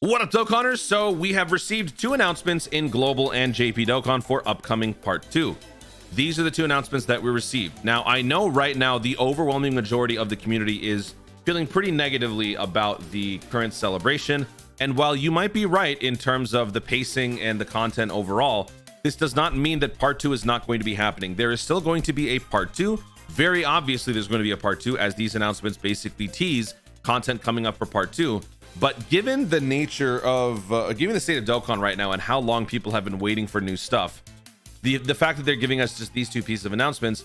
What up, Dokkanners? So we have received two announcements in Global and JP Dokkan for upcoming Part 2. These are the two announcements that we received. Now, I know right now the overwhelming majority of the community is feeling pretty negatively about the current celebration. And while you might be right in terms of the pacing and the content overall, this does not mean that Part 2 is not going to be happening. There is still going to be a Part 2. Very obviously, there's going to be a Part 2, as these announcements basically tease content coming up for Part 2. But given the nature of, given the state of Dokkan right now and how long people have been waiting for new stuff, the fact that they're giving us just these two pieces of announcements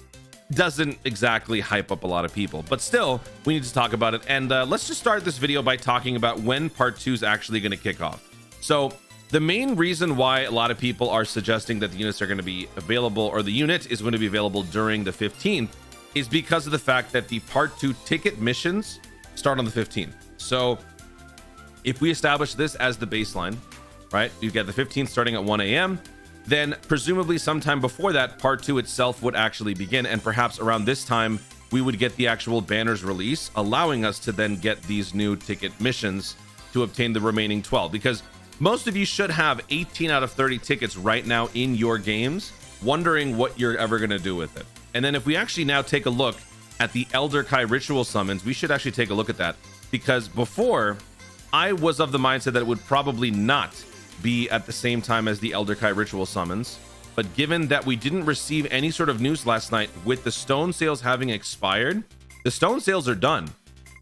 doesn't exactly hype up a lot of people. But still, we need to talk about it. And let's just start this video by talking about when Part 2 is actually going to kick off. So the main reason why a lot of people are suggesting that the units are going to be available, or the unit is going to be available during the 15th, is because of the fact that the Part 2 ticket missions start on the 15th. So if we establish this as the baseline, right, you get the 15th starting at 1 a.m., then presumably sometime before that, Part 2 itself would actually begin, and perhaps around this time we would get the actual banners release, allowing us to then get these new ticket missions to obtain the remaining 12, because most of you should have 18 out of 30 tickets right now in your games, wondering what you're ever going to do with it. And then if we actually now take a look at the Elder Kai ritual summons, we should actually take a look at that, because before I was of the mindset that it would probably not be at the same time as the Elder Kai ritual summons. But given that we didn't receive any sort of news last night with the stone sales having expired, the stone sales are done.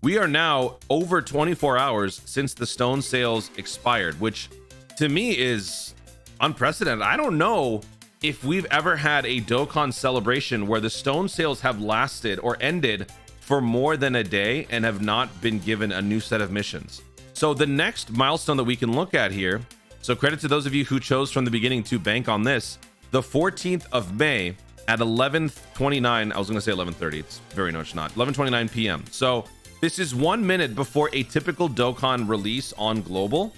We are now over 24 hours since the stone sales expired, which to me is unprecedented. I don't know if we've ever had a Dokkan celebration where the stone sales have lasted or ended for more than a day and have not been given a new set of missions. So the next milestone that we can look at here, so credit to those of you who chose from the beginning to bank on this, the 14th of May at 11:29, I was going to say 11:30, it's very much not, 11:29 p.m. So this is 1 minute before a typical Dokkan release on Global,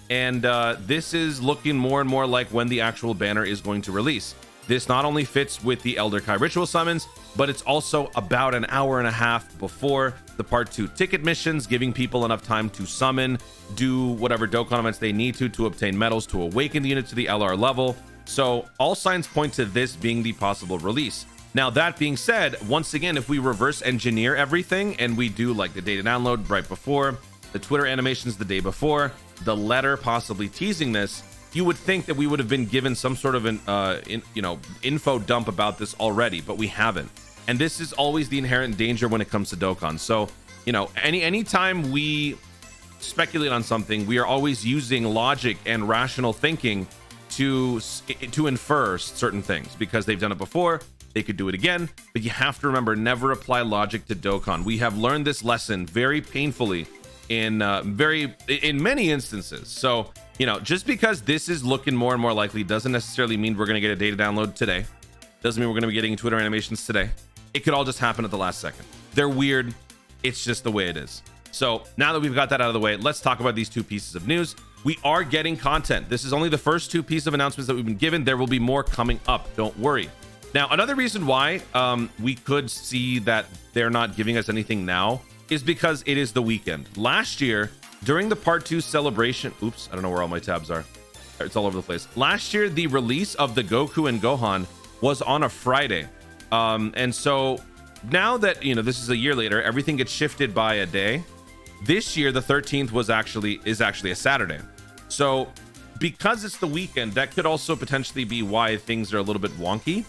and this is looking more and more like when the actual banner is going to release. This not only fits with the Elder Kai ritual summons, but it's also about an hour and a half before the Part 2 ticket missions, giving people enough time to summon, do whatever Dokkan events they need to obtain medals to awaken the unit to the LR level. So all signs point to this being the possible release. Now, that being said, once again, if we reverse engineer everything and we do like the data download right before, the Twitter animations the day before, the letter possibly teasing this, you would think that we would have been given some sort of an info dump about this already, but we haven't. And this is always the inherent danger when it comes to Dokkan. So, you know, anytime we speculate on something, we are always using logic and rational thinking to infer certain things, because they've done it before, they could do it again. But you have to remember, never apply logic to Dokkan. We have learned this lesson very painfully in many instances. So, you know, just because this is looking more and more likely doesn't necessarily mean we're going to get a data download today. Doesn't mean we're going to be getting Twitter animations today. It could all just happen at the last second. They're weird. It's just the way it is. So now that we've got that out of the way, let's talk about these two pieces of news. We are getting content. This is only the first two pieces of announcements that we've been given. There will be more coming up. Don't worry. Now, another reason why we could see that they're not giving us anything now is because it is the weekend. Last year, during the Part 2 celebration, oops, I don't know where all my tabs are. It's all over the place. Last year, the release of the Goku and Gohan was on a Friday. And so now that, you know, this is a year later, everything gets shifted by a day. This year, the 13th is actually a Saturday. So because it's the weekend, that could also potentially be why things are a little bit wonky.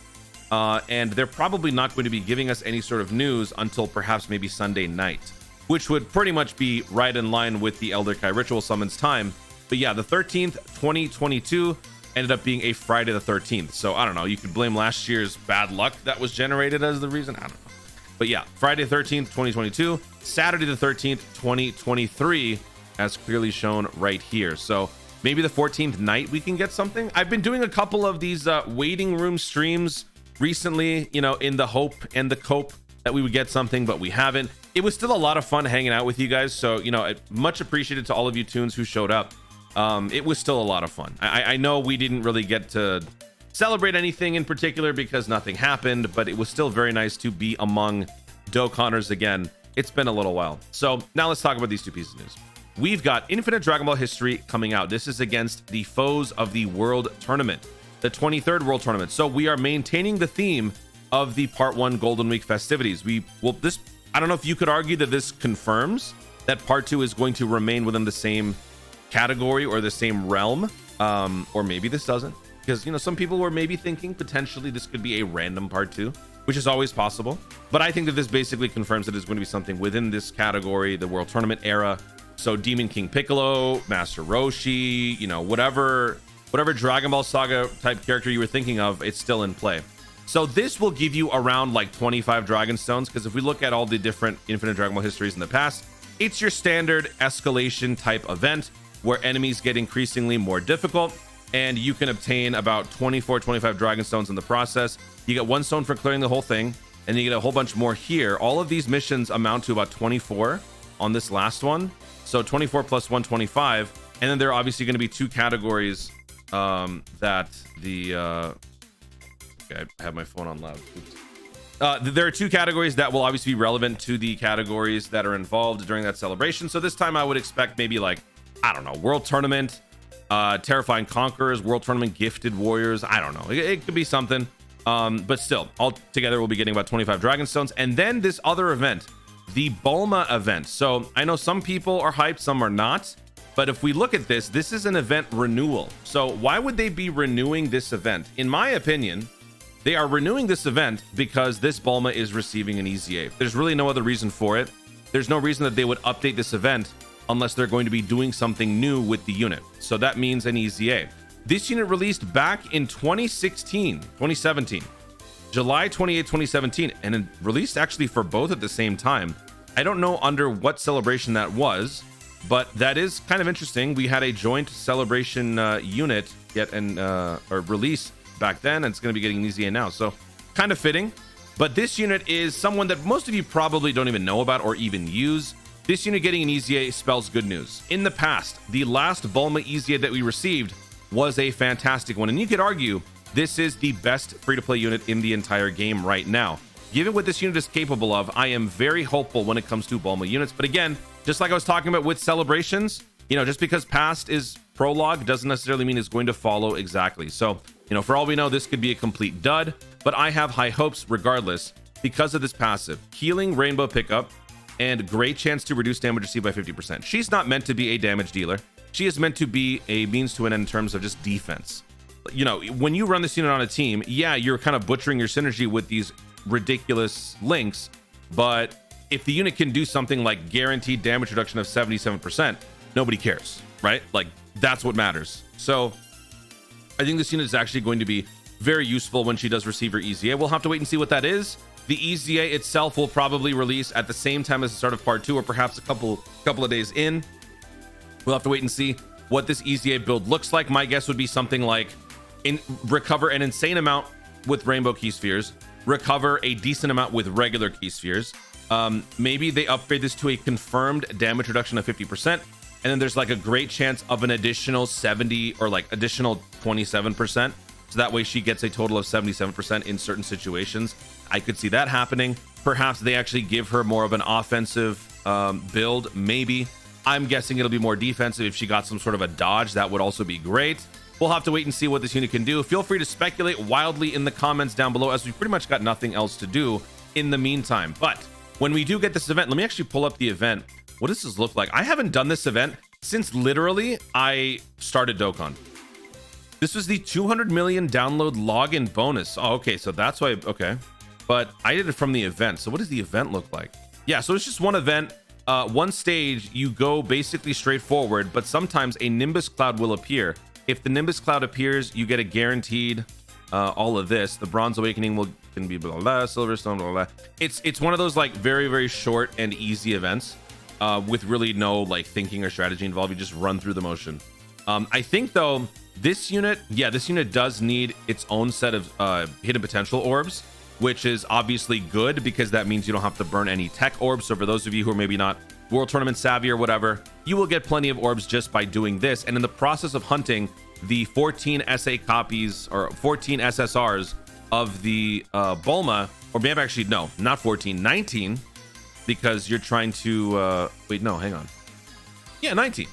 And they're probably not going to be giving us any sort of news until perhaps maybe Sunday night, which would pretty much be right in line with the Elder Kai ritual summons time. But yeah, the 13th, 2022 ended up being a Friday the 13th. So I don't know, you could blame last year's bad luck that was generated as the reason. I don't know. But yeah, Friday the 13th, 2022, Saturday the 13th, 2023, as clearly shown right here. So maybe the 14th night we can get something. I've been doing a couple of these waiting room streams recently, you know, in the hope and the cope that we would get something, but we haven't. It was still a lot of fun hanging out with you guys. So, you know, much appreciated to all of you tunes who showed up. It was still a lot of fun. I know we didn't really get to celebrate anything in particular because nothing happened, but it was still very nice to be among Dokkanners again. It's been a little while. So now let's talk about these two pieces of news. we've got Infinite Dragon Ball History coming out. This is against the foes of the World Tournament, the 23rd World Tournament. So we are maintaining the theme of the Part 1 Golden Week festivities. I don't know if you could argue that this confirms that Part 2 is going to remain within the same category or the same realm, or maybe this doesn't, because some people were maybe thinking potentially this could be a random Part 2, which is always possible. But I think that this basically confirms that it's going to be something within this category, the World Tournament era. So Demon King Piccolo, Master Roshi, whatever Dragon Ball Saga type character you were thinking of, it's still in play. So this will give you around like 25 Dragon Stones, because if we look at all the different Infinite Dragon Ball histories in the past, it's your standard escalation type event where enemies get increasingly more difficult, and you can obtain about 25 Dragon Stones in the process. You get 1 stone for clearing the whole thing, and you get a whole bunch more here. All of these missions amount to about 24 on this last one. So 24 plus 125. And then there are obviously going to be 2 categories that the... okay, I have my phone on loud. There are 2 categories that will obviously be relevant to the categories that are involved during that celebration. So this time I would expect maybe like, I don't know, World Tournament, Terrifying Conquerors, World Tournament Gifted Warriors. I don't know. It could be something. But still, all together we'll be getting about 25 Dragon Stones. And then this other event, the Bulma event. So I know some people are hyped, some are not. But if we look at this, this is an event renewal. So why would they be renewing this event? In my opinion, they are renewing this event because this Bulma is receiving an EZA. There's really no other reason for it. There's no reason that they would update this event unless they're going to be doing something new with the unit. So that means an EZA. This unit released back in 2017, July 28, 2017, and it released actually for both at the same time. I don't know under what celebration that was, but that is kind of interesting. We had a joint celebration unit or release back then, and it's going to be getting an EZA now. So kind of fitting. But this unit is someone that most of you probably don't even know about or even use. This unit getting an EZA spells good news. In the past, the last Bulma EZA that we received was a fantastic one, and you could argue this is the best free-to-play unit in the entire game right now. Given what this unit is capable of, I am very hopeful when it comes to Bulma units. But again, just like I was talking about with celebrations, just because past is prologue doesn't necessarily mean it's going to follow exactly. So, for all we know, this could be a complete dud, but I have high hopes regardless because of this passive. Healing Rainbow pickup and great chance to reduce damage received by 50%. She's not meant to be a damage dealer. She is meant to be a means to an end in terms of just defense. When you run this unit on a team, yeah, you're kind of butchering your synergy with these ridiculous links, but if the unit can do something like guaranteed damage reduction of 77%, nobody cares, right? Like, that's what matters. So I think this unit is actually going to be very useful when she does receive her EZA. We'll have to wait and see what that is. The EZA itself will probably release at the same time as the start of Part 2, or perhaps a couple of days in. We'll have to wait and see what this EZA build looks like. My guess would be something like recover an insane amount with Rainbow Key Spheres, recover a decent amount with regular Key Spheres. Maybe they upgrade this to a confirmed damage reduction of 50%, and then there's like a great chance of an additional 70 or like additional 27%. So that way she gets a total of 77% in certain situations. I could see that happening. Perhaps they actually give her more of an offensive build, maybe. I'm guessing it'll be more defensive. If she got some sort of a dodge, that would also be great. We'll have to wait and see what this unit can do. Feel free to speculate wildly in the comments down below, as we've pretty much got nothing else to do in the meantime. But when we do get this event, let me actually pull up the event. What does this look like? I haven't done this event since literally I started Dokkan. This was the 200 million download login bonus. Oh, okay, so that's why, okay. But I did it from the event. So what does the event look like? Yeah, so it's just one event. One stage, you go basically straight forward, but sometimes a Nimbus cloud will appear. If the Nimbus cloud appears, you get a guaranteed all of this. The Bronze Awakening can be blah, blah, blah, Silverstone, blah, blah, blah. It's one of those like very, very short and easy events with really no like thinking or strategy involved. You just run through the motion. I think though, this unit does need its own set of hidden potential orbs, which is obviously good because that means you don't have to burn any tech orbs. So for those of you who are maybe not World Tournament savvy or whatever, you will get plenty of orbs just by doing this. And in the process of hunting the 14 SA copies or 14 SSRs of the Bulma, or maybe actually, no, not 14, 19, because you're trying to, wait, no, hang on. Yeah, 19.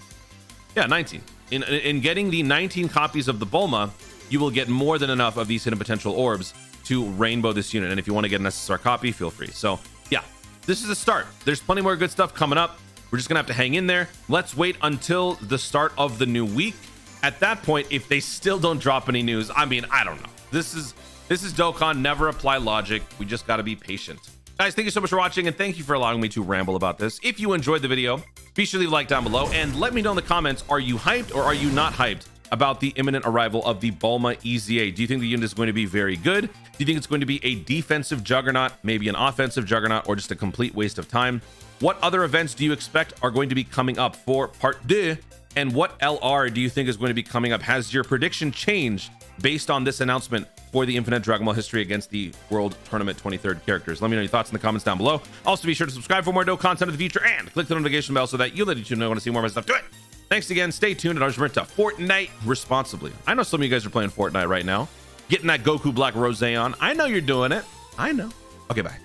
Yeah, 19. In getting the 19 copies of the Bulma, you will get more than enough of these hidden potential orbs to rainbow this unit. And if you want to get an SSR copy, feel free. So yeah, this is a start. There's plenty more good stuff coming up. We're just gonna have to hang in there. Let's wait until the start of the new week. At that point, if they still don't drop any news, I mean, I don't know. This is Dokkan. Never apply logic. We just got to be patient. Guys, thank you so much for watching, and thank you for allowing me to ramble about this. If you enjoyed the video, be sure to leave a like down below and let me know in the comments, are you hyped or are you not hyped about the imminent arrival of the Bulma EZA? Do you think the unit is going to be very good? Do you think it's going to be a defensive juggernaut, maybe an offensive juggernaut, or just a complete waste of time? What other events do you expect are going to be coming up for part 2? And what LR do you think is going to be coming up? Has your prediction changed based on this announcement for the Infinite Dragon Ball history against the World Tournament 23rd characters? Let me know your thoughts in the comments down below. Also, be sure to subscribe for more dope content in the future and click the notification bell so that you'll let YouTube know when I see more of my stuff. Do it! Thanks again. Stay tuned, and I'll sprint to Fortnite responsibly. I know some of you guys are playing Fortnite right now, getting that Goku Black Rose on. I know you're doing it. I know. Okay, bye.